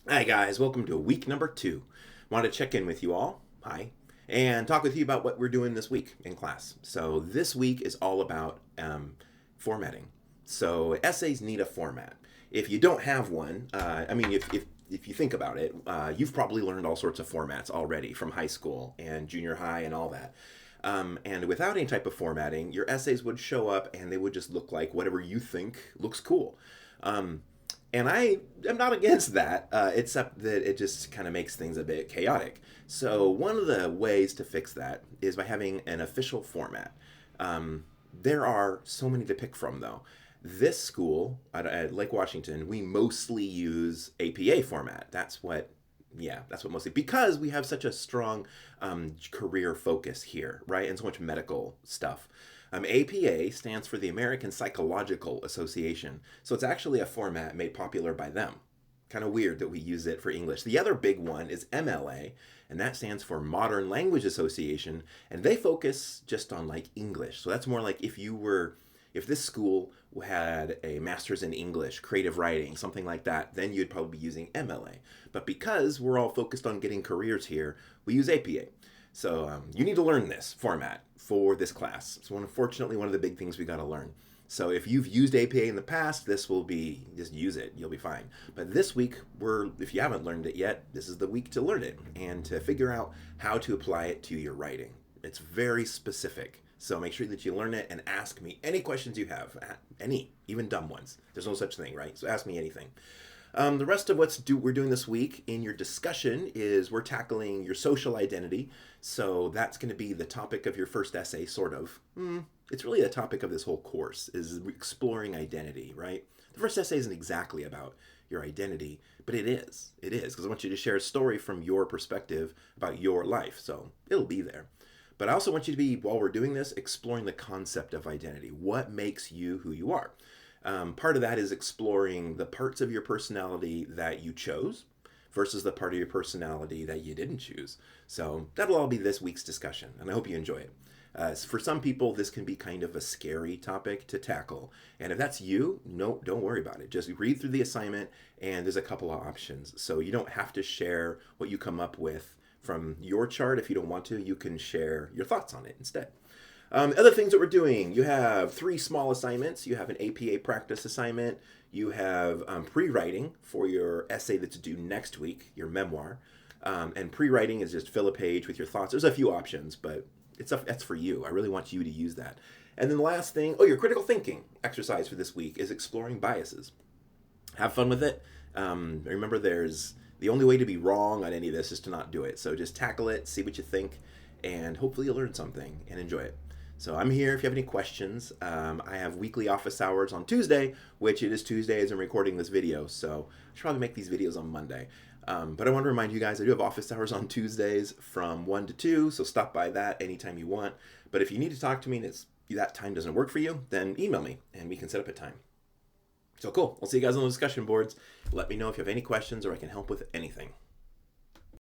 Hi guys, welcome to week number 2. Wanted to check in with you all. Hi. And talk with you about what we're doing this week in class. So this week is all about formatting. So essays need a format. If you don't have one, if you think about it, you've probably learned all sorts of formats already from high school and junior high and all that. And without any type of formatting, your essays would show up and they would just look like whatever you think looks cool. Um, and I am not against that, except that it just kind of makes things a bit chaotic. So, one of the ways to fix that is by having an official format. There are so many to pick from, though. This school at Lake Washington, we mostly use APA format. That's what mostly, because we have such a strong career focus here, right? And so much medical stuff. APA stands for the American Psychological Association. So it's actually a format made popular by them. Kind of weird that we use it for English. The other big one is MLA, and that stands for Modern Language Association, and they focus just on like English. So that's more like if this school had a master's in English, creative writing, something like that, then you'd probably be using MLA. But because we're all focused on getting careers here, we use APA. So you need to learn this format for this class. So unfortunately, one of the big things we got to learn. So if you've used APA in the past, this will be, just use it. You'll be fine. But this week, if you haven't learned it yet, this is the week to learn it and to figure out how to apply it to your writing. It's very specific. So make sure that you learn it and ask me any questions you have. Any, even dumb ones. There's no such thing, right? So ask me anything. The rest of we're doing this week in your discussion is we're tackling your social identity. So that's going to be the topic of your first essay, sort of. It's really the topic of this whole course, is exploring identity, right? The first essay isn't exactly about your identity, but it is. It is, because I want you to share a story from your perspective about your life. So it'll be there. But I also want you to be, while we're doing this, exploring the concept of identity. What makes you who you are? Part of that is exploring the parts of your personality that you chose versus the part of your personality that you didn't choose. So that'll all be this week's discussion, and I hope you enjoy it. For some people, this can be kind of a scary topic to tackle. And if that's you, no, don't worry about it. Just read through the assignment, and there's a couple of options. So you don't have to share what you come up with from your chart. If you don't want to, you can share your thoughts on it instead. Other things that we're doing, you have 3 small assignments. You have an APA practice assignment. You have pre-writing for your essay that's due next week, your memoir. And pre-writing is just fill a page with your thoughts. There's a few options, but that's for you. I really want you to use that. And then the last thing, your critical thinking exercise for this week is exploring biases. Have fun with it. Remember, the only way to be wrong on any of this is to not do it. So just tackle it, see what you think, and hopefully you'll learn something and enjoy it. So I'm here if you have any questions. I have weekly office hours on Tuesday, which it is Tuesday as I'm recording this video. So I should probably make these videos on Monday. But I want to remind you guys, I do have office hours on Tuesdays from 1 to 2, so stop by that anytime you want. But if you need to talk to me and that time doesn't work for you, then email me and we can set up a time. So cool. I'll see you guys on the discussion boards. Let me know if you have any questions or I can help with anything.